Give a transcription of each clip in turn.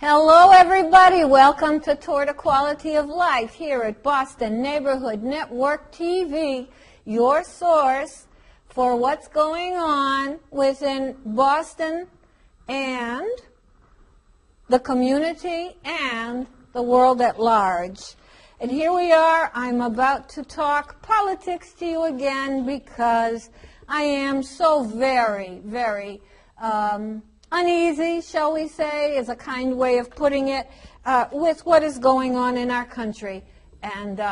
Hello everybody, welcome to Toward a Quality of Life here at Boston Neighborhood Network TV, your source for what's going on within Boston and the community and the world at large. And here we are, I'm about to talk politics to you again because I am so very, very uneasy, shall we say, is a kind way of putting it, with what is going on in our country and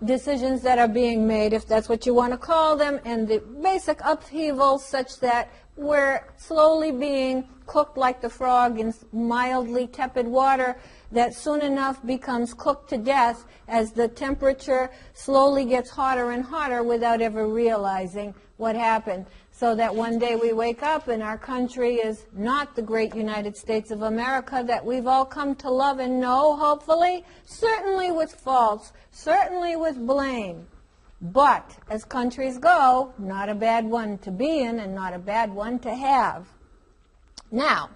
decisions that are being made, if that's what you want to call them, and the basic upheaval such that we're slowly being cooked like the frog in mildly tepid water that soon enough becomes cooked to death as the temperature slowly gets hotter and hotter without ever realizing what happened. So that one day we wake up and our country is not the great United States of America that we've all come to love and know, hopefully, certainly with faults, certainly with blame. But as countries go, not a bad one to be in and not a bad one to have. Now,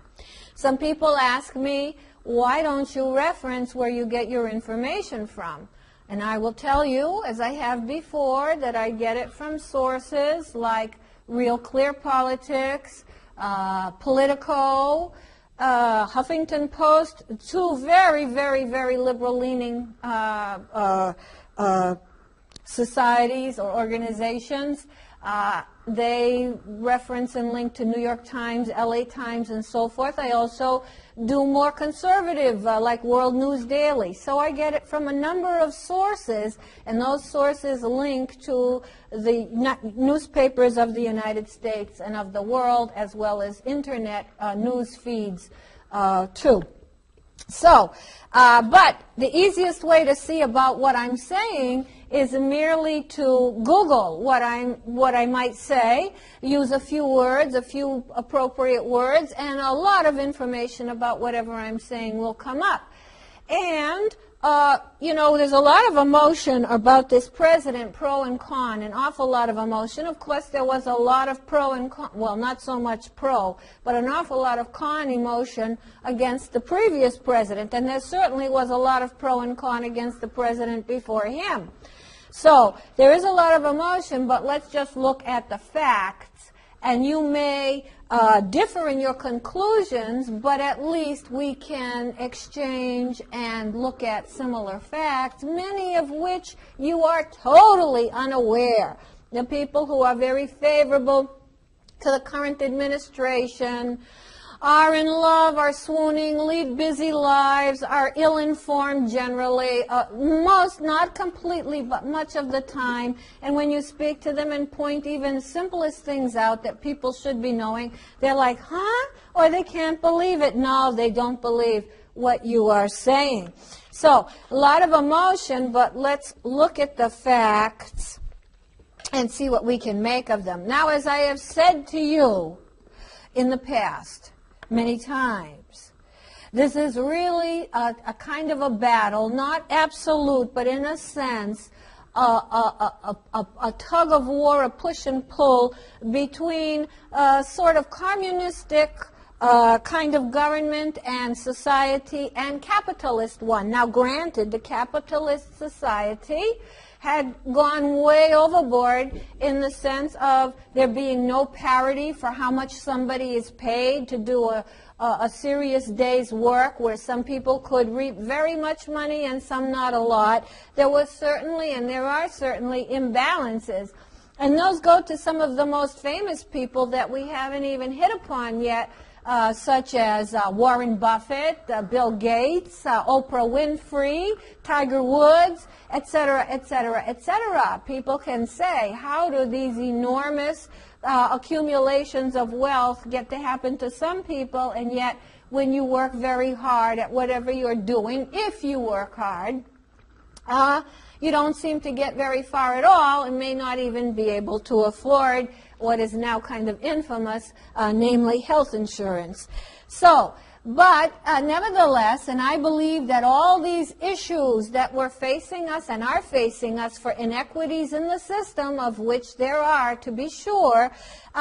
some people ask me, why don't you reference where you get your information from? And I will tell you, as I have before, that I get it from sources like Real Clear Politics, Politico, Huffington Post, two very, very, very liberal-leaning societies or organizations. They reference and link to New York Times, LA Times, and so forth. I also do more conservative, like World News Daily. So I get it from a number of sources, and those sources link to the newspapers of the United States and of the world, as well as internet news feeds, too. So, but the easiest way to see about what I'm saying is merely to Google what I might say, use a few words, a few appropriate words, and a lot of information about whatever I'm saying will come up. And, you know, there's a lot of emotion about this president, pro and con, an awful lot of emotion. Of course, there was a lot of pro and con, well, not so much pro, but an awful lot of con emotion against the previous president. And there certainly was a lot of pro and con against the president before him. So there is a lot of emotion, but let's just look at the facts. And you may differ in your conclusions, but at least we can exchange and look at similar facts, many of which you are totally unaware. The people who are very favorable to the current administration are in love, are swooning, lead busy lives, are ill-informed generally, most, not completely, but much of the time. And when you speak to them and point even simplest things out that people should be knowing, they're like, huh? Or they can't believe it. No, they don't believe what you are saying. So, a lot of emotion, but let's look at the facts and see what we can make of them. Now, as I have said to you in the past, many times, this is really a kind of a battle, not absolute, but in a sense, a tug of war, a push and pull between a sort of communistic kind of government and society and capitalist one. Now, granted, the capitalist society had gone way overboard in the sense of there being no parity for how much somebody is paid to do a serious day's work, where some people could reap very much money and some not a lot. There was certainly, and there are certainly, imbalances. And those go to some of the most famous people that we haven't even hit upon yet, such as Warren Buffett, Bill Gates, Oprah Winfrey, Tiger Woods, etc., etc., etc. People can say, how do these enormous accumulations of wealth get to happen to some people, and yet when you work very hard at whatever you're doing, if you work hard, you don't seem to get very far at all and may not even be able to afford what is now kind of infamous, namely health insurance. So, but nevertheless, and I believe that all these issues that were facing us and are facing us for inequities in the system, of which there are, to be sure,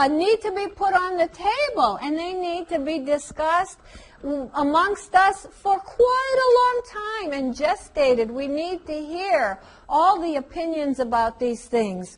need to be put on the table, and they need to be discussed amongst us for quite a long time and gestated. We need to hear all the opinions about these things.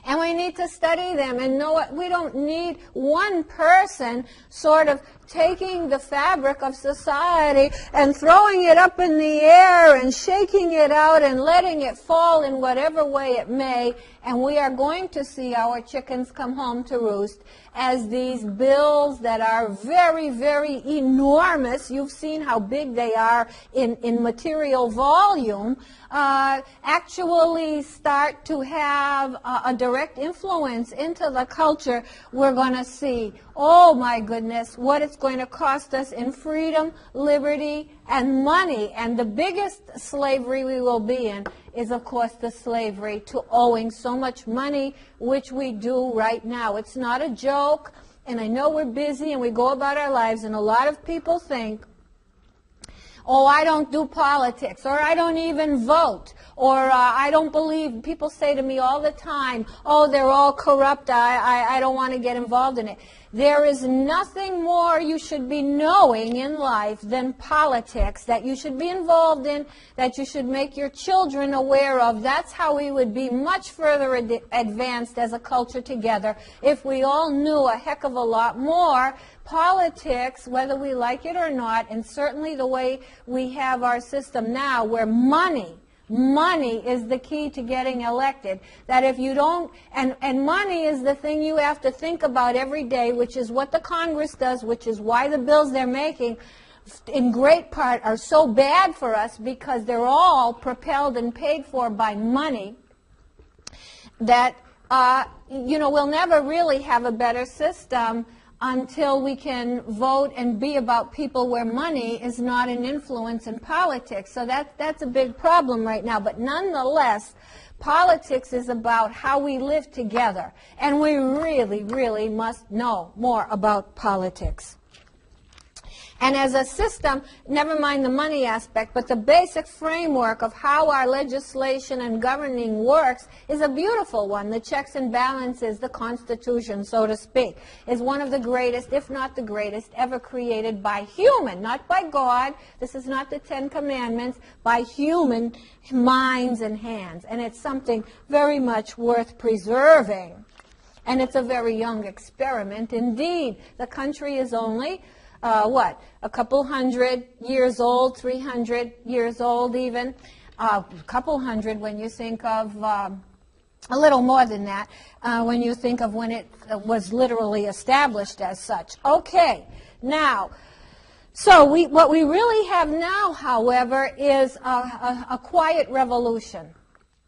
And we need to study them and know what we don't need one person sort of taking the fabric of society and throwing it up in the air and shaking it out and letting it fall in whatever way it may. And we are going to see our chickens come home to roost as these bills that are very, very enormous, you've seen how big they are in material volume, actually start to have a direct influence into the culture. We're going to see, oh my goodness, what it's going to cost us in freedom, liberty, and money. And the biggest slavery we will be in is, of course, the slavery to owing so much money, which we do right now. It's not a joke, and I know we're busy and we go about our lives, and a lot of people think, oh, I don't do politics, or I don't even vote, or I don't believe. People say to me all the time, oh, they're all corrupt, I don't want to get involved in it. There is nothing more you should be knowing in life than politics, that you should be involved in, that you should make your children aware of. That's how we would be much further advanced as a culture together if we all knew a heck of a lot more. Politics, whether we like it or not, and certainly the way we have our system now, where money is the key to getting elected, that if you don't, and money is the thing you have to think about every day, which is what the Congress does, which is why the bills they're making in great part are so bad for us, because they're all propelled and paid for by money, that we'll never really have a better system until we can vote and be about people where money is not an influence in politics. So that's a big problem right now. But nonetheless, politics is about how we live together. And we really, really must know more about politics. And as a system, never mind the money aspect, but the basic framework of how our legislation and governing works is a beautiful one. The checks and balances, the Constitution, so to speak, is one of the greatest, if not the greatest, ever created by human, not by God. This is not the Ten Commandments, by human minds and hands. And it's something very much worth preserving. And it's a very young experiment indeed. The country is only a couple hundred years old, 300 years old even, a couple hundred when you think of, a little more than that, when you think of when it was literally established as such. Okay, now, so what we really have now, however, is a quiet revolution.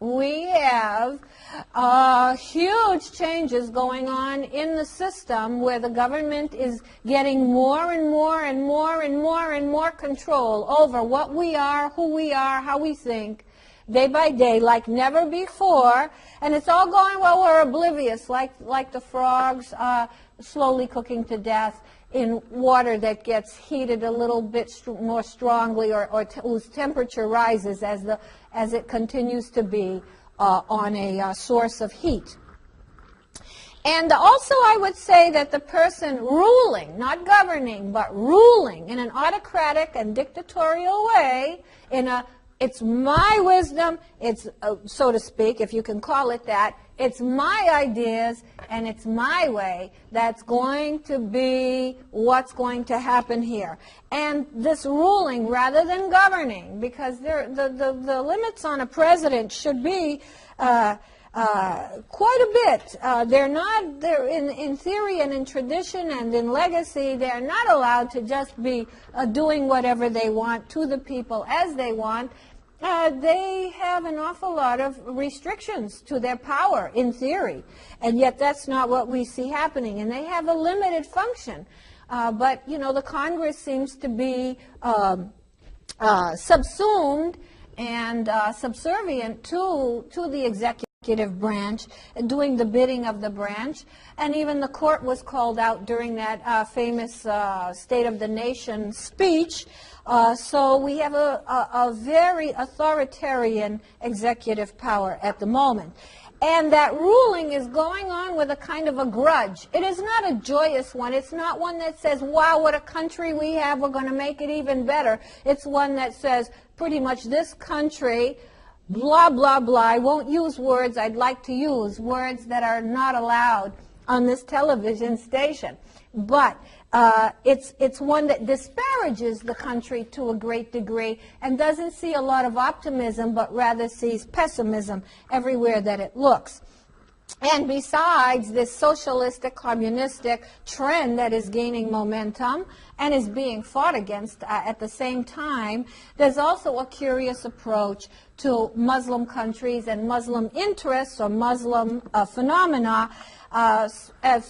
We have huge changes going on in the system where the government is getting more and more and more and more and more control over what we are, who we are, how we think, day by day, like never before. And it's all going while we're oblivious, like the frogs slowly cooking to death in water that gets heated a little bit more strongly, or whose temperature rises as it continues to be on a source of heat. And also I would say that the person ruling, not governing, but ruling in an autocratic and dictatorial way, it's my wisdom, it's, so to speak, if you can call it that, it's my ideas and it's my way that's going to be what's going to happen here. And this ruling rather than governing, because the limits on a president should be quite a bit. They're in theory and in tradition and in legacy, they're not allowed to just be doing whatever they want to the people as they want. They have an awful lot of restrictions to their power, in theory, and yet that's not what we see happening, and they have a limited function. But, the Congress seems to be subsumed and subservient to the executive branch, doing the bidding of the branch, and even the court was called out during that famous State of the Nation speech. So we have a very authoritarian executive power at the moment. And that ruling is going on with a kind of a grudge. It is not a joyous one. It's not one that says, wow, what a country we have, we're going to make it even better. It's one that says, pretty much this country, blah, blah, blah. I won't use words I'd like to use, words that are not allowed on this television station. But it's one that disparages the country to a great degree and doesn't see a lot of optimism, but rather sees pessimism everywhere that it looks. And besides this socialistic, communistic trend that is gaining momentum and is being fought against at the same time, there's also a curious approach to Muslim countries and Muslim interests or Muslim phenomena.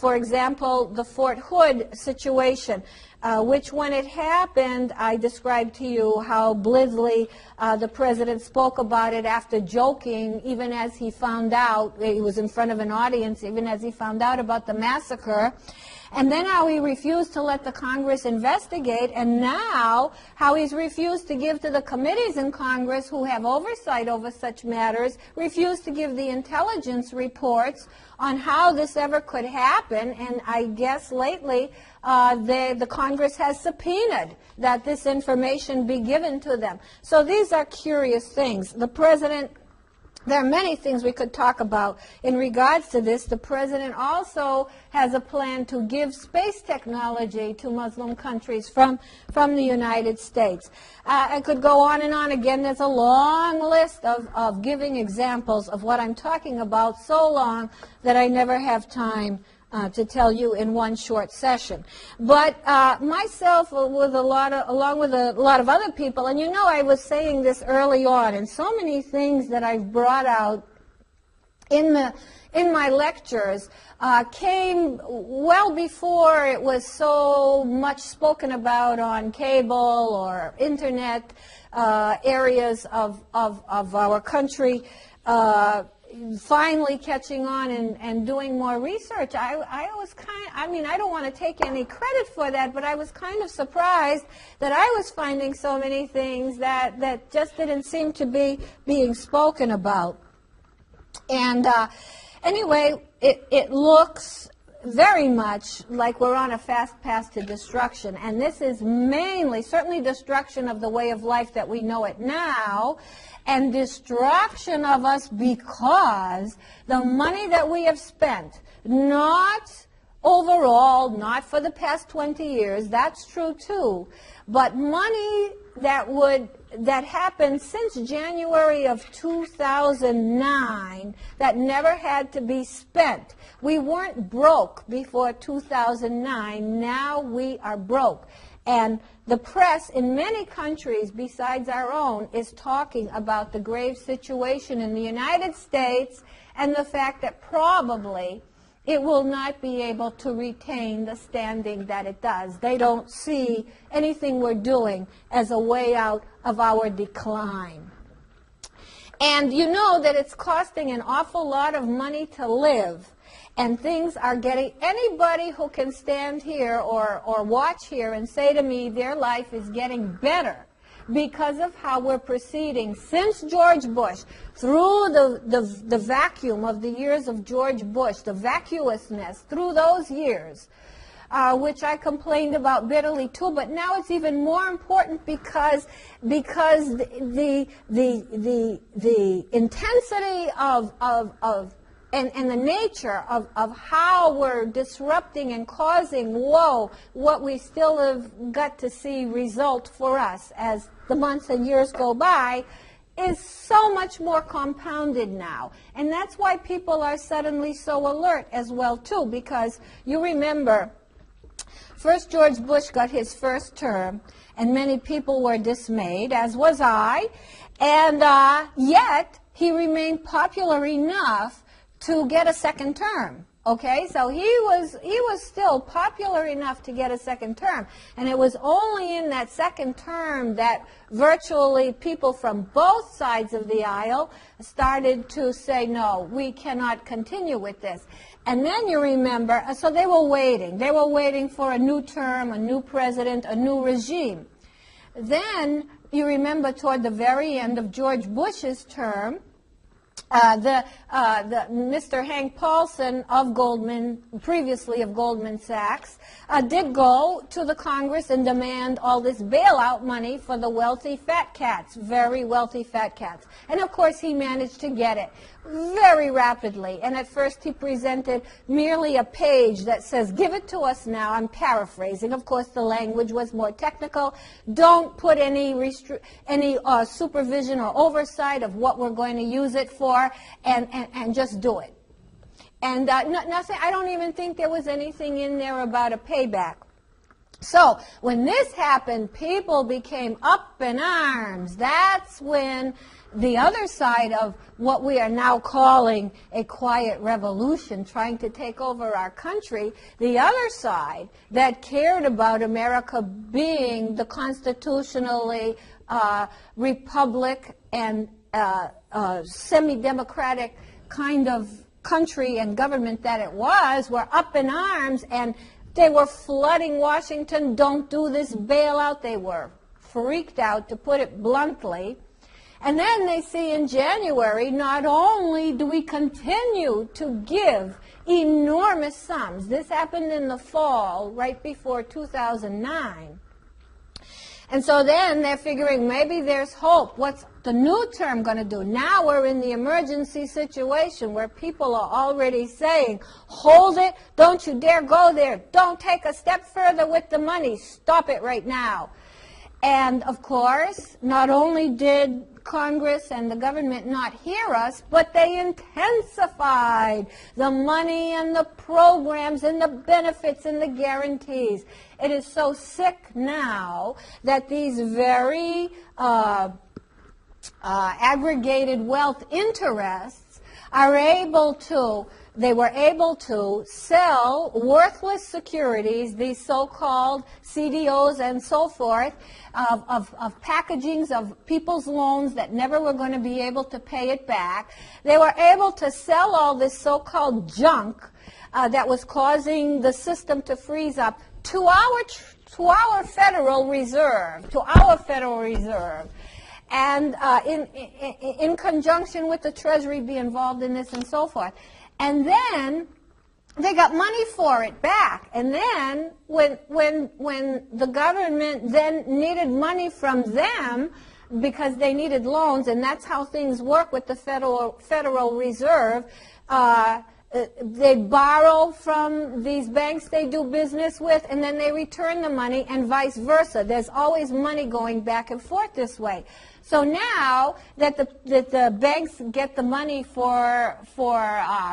For example, the Fort Hood situation, which when it happened, I described to you how blithely the president spoke about it after joking, even as he found out, he was in front of an audience, even as he found out about the massacre. And then how he refused to let the Congress investigate, and now how he's refused to give to the committees in Congress who have oversight over such matters, refused to give the intelligence reports on how this ever could happen. And I guess lately the Congress has subpoenaed that this information be given to them. So these are curious things. The president, there are many things we could talk about in regards to this. The president also has a plan to give space technology to Muslim countries from the United States. I could go on and on. Again, there's a long list of giving examples of what I'm talking about, so long that I never have time to tell you in one short session. But myself, along with a lot of other people, and you know I was saying this early on, and so many things that I've brought out in my lectures came well before it was so much spoken about on cable or internet areas of our country. Finally catching on and doing more research. I was I don't want to take any credit for that, but I was kind of surprised that I was finding so many things that just didn't seem to be being spoken about. And anyway, it looks very much like we're on a fast path to destruction. And this is mainly, certainly destruction of the way of life that we know it now, and destruction of us because the money that we have spent, not overall, not for the past 20 years, that's true too, but money that happened since January of 2009 that never had to be spent. We weren't broke before 2009, now we are broke. And the press in many countries besides our own is talking about the grave situation in the United States and the fact that probably it will not be able to retain the standing that it does. They don't see anything we're doing as a way out of our decline. And you know that it's costing an awful lot of money to live. And things are getting, anybody who can stand here or watch here and say to me their life is getting better because of how we're proceeding since George Bush, through the vacuum of the years of George Bush, the vacuousness through those years, which I complained about bitterly too, but now it's even more important because the intensity and the nature of how we're disrupting and causing woe, what we still have got to see result for us as the months and years go by, is so much more compounded now. And that's why people are suddenly so alert as well too, because you remember, first George Bush got his first term, and many people were dismayed, as was I, and yet he remained popular enough to get a second term. Okay, so he was still popular enough to get a second term, and it was only in that second term that virtually people from both sides of the aisle started to say, no, we cannot continue with this. And then you remember, so they were waiting for a new term, a new president, a new regime. Then you remember toward the very end of George Bush's term, Mr. Hank Paulson of previously of Goldman Sachs, did go to the Congress and demand all this bailout money for the wealthy fat cats, very wealthy fat cats. And of course he managed to get it very rapidly. And at first he presented merely a page that says, give it to us now. I'm paraphrasing. Of course the language was more technical. Don't put any supervision or oversight of what we're going to use it for, and just do it. And nothing, I don't even think there was anything in there about a payback. So when this happened, people became up in arms. That's when the other side of what we are now calling a quiet revolution, trying to take over our country, the other side that cared about America being the constitutionally republic and semi-democratic kind of country and government that it was, were up in arms, and they were flooding Washington. Don't do this bailout. They were freaked out, to put it bluntly. And then they see in January, not only do we continue to give enormous sums, this happened in the fall, right before 2009, and so then they're figuring maybe there's hope. What's the new term going to do? Now we're in the emergency situation where people are already saying, hold it, don't you dare go there, don't take a step further with the money, stop it right now. And of course, not only did Congress and the government not hear us, but they intensified the money and the programs and the benefits and the guarantees. It is so sick now that these very aggregated wealth interests are able to, they were able to sell worthless securities, these so-called CDOs and so forth, of packagings of people's loans that never were going to be able to pay it back. They were able to sell all this so-called junk that was causing the system to freeze up to our Federal Reserve, and in conjunction with the Treasury be involved in this and so forth. And then they got money for it back. And then when the government then needed money from them because they needed loans, and that's how things work with the Federal Reserve, they borrow from these banks they do business with, and then they return the money, and vice versa. There's always money going back and forth this way. So now that the banks get the money for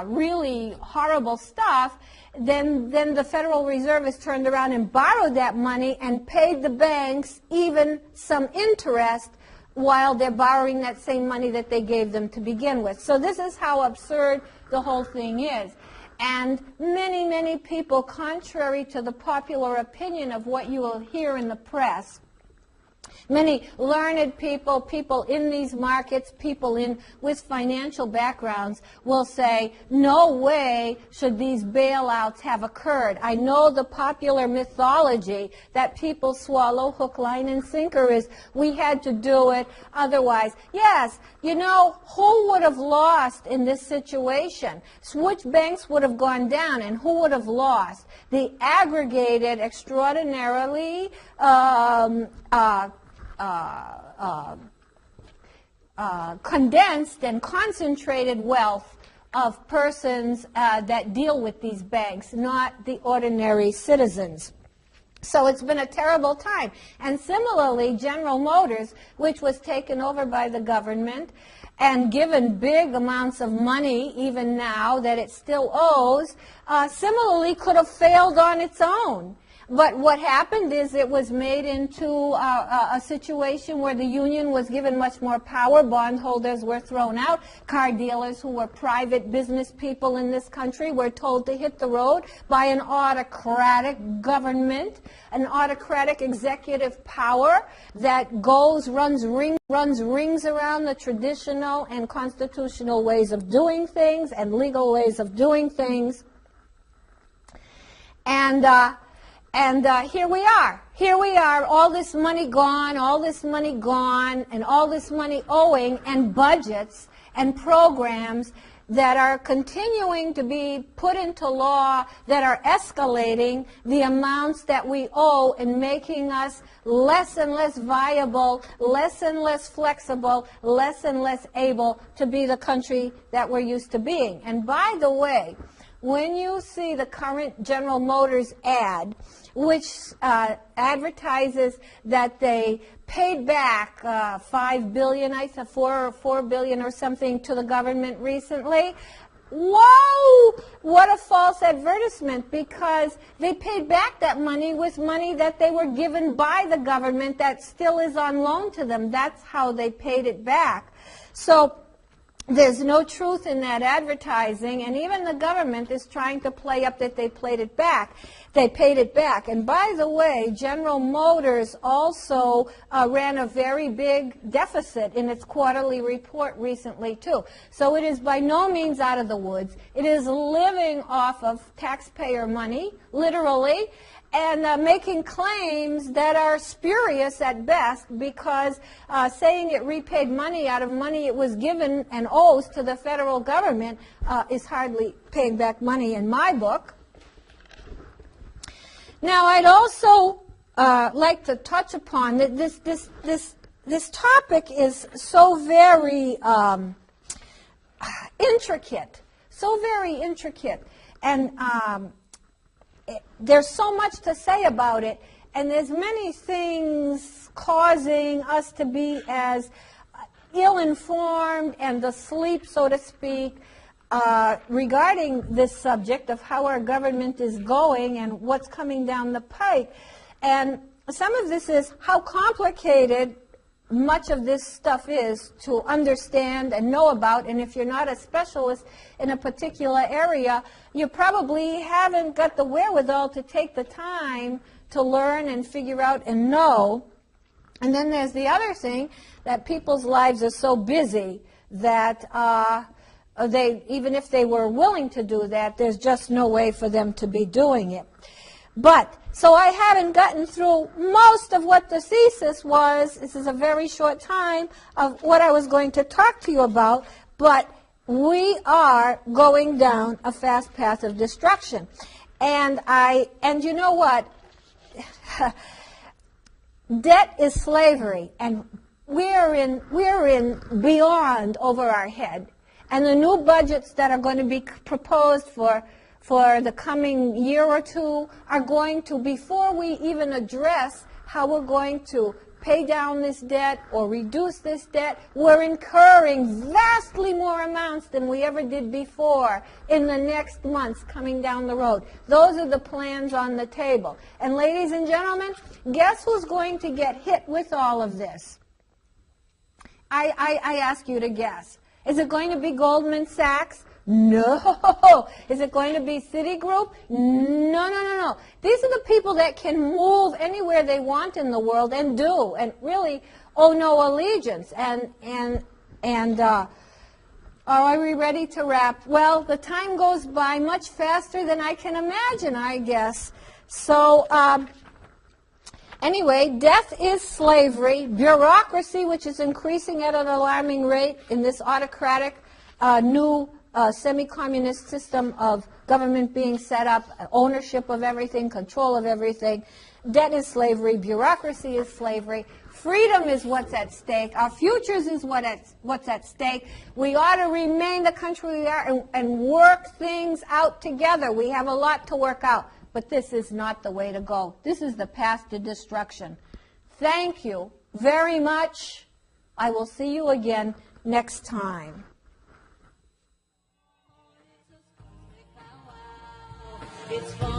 really horrible stuff, then the Federal Reserve has turned around and borrowed that money and paid the banks even some interest while they're borrowing that same money that they gave them to begin with. So this is how absurd the whole thing is. And many, many people, contrary to the popular opinion of what you will hear in the press, many learned people, people in these markets, people with financial backgrounds will say, no way should these bailouts have occurred. I know the popular mythology that people swallow hook, line, and sinker is, we had to do it otherwise. Yes, you know, who would have lost in this situation? Which banks would have gone down, and who would have lost? The aggregated, extraordinarily condensed and concentrated wealth of persons that deal with these banks, not the ordinary citizens. So it's been a terrible time. And similarly, General Motors, which was taken over by the government and given big amounts of money, even now, that it still owes, similarly could have failed on its own. But what happened is it was made into a situation where the union was given much more power. Bondholders were thrown out. Car dealers, who were private business people in this country, were told to hit the road by an autocratic government, an autocratic executive power that runs rings around the traditional and constitutional ways of doing things and legal ways of doing things. And here we are. Here we are, all this money gone, and all this money owing, and budgets. and programs that are continuing to be put into law, that are escalating the amounts that we owe and making us less and less viable, less and less flexible, less and less able to be the country that we're used to being. And by the way, when you see the current General Motors ad, which advertises that they paid back $5 billion, I thought $4 billion or something to the government recently. Whoa! What a false advertisement, because they paid back that money with money that they were given by the government that still is on loan to them. That's how they paid it back. So there's no truth in that advertising, and even the government is trying to play up that they paid it back. They paid it back. And by the way, General Motors also ran a very big deficit in its quarterly report recently, too. So it is by no means out of the woods. It is living off of taxpayer money, literally, and making claims that are spurious at best, because saying it repaid money out of money it was given and owes to the federal government is hardly paying back money in my book. Now, I'd also like to touch upon that this topic is so very intricate, and there's so much to say about it, and there's many things causing us to be as ill-informed and asleep, so to speak, regarding this subject of how our government is going and what's coming down the pike. And some of this is how complicated much of this stuff is to understand and know about, and if you're not a specialist in a particular area, you probably haven't got the wherewithal to take the time to learn and figure out and know. And then there's the other thing, that people's lives are so busy that even if they were willing to do that, there's just no way for them to be doing it. But, so I haven't gotten through most of what the thesis was. This is a very short time of what I was going to talk to you about, but we are going down a fast path of destruction. And you know what? Debt is slavery, and we're in beyond over our head. And the new budgets that are going to be proposed for the coming year or two are going to, before we even address how we're going to pay down this debt or reduce this debt, we're incurring vastly more amounts than we ever did before in the next months coming down the road. Those are the plans on the table. And ladies and gentlemen, guess who's going to get hit with all of this? I ask you to guess. Is it going to be Goldman Sachs? No. Is it going to be Citigroup? No. These are the people that can move anywhere they want in the world and do, and really owe no allegiance. Are we ready to wrap? Well, the time goes by much faster than I can imagine, I guess. So, anyway, death is slavery. Bureaucracy, which is increasing at an alarming rate in this autocratic new semi-communist system of government being set up, ownership of everything, control of everything. Debt is slavery. Bureaucracy is slavery. Freedom is what's at stake. Our futures is what's at stake. We ought to remain the country we are and work things out together. We have a lot to work out. But this is not the way to go. This is the path to destruction. Thank you very much. I will see you again next time. It's fun.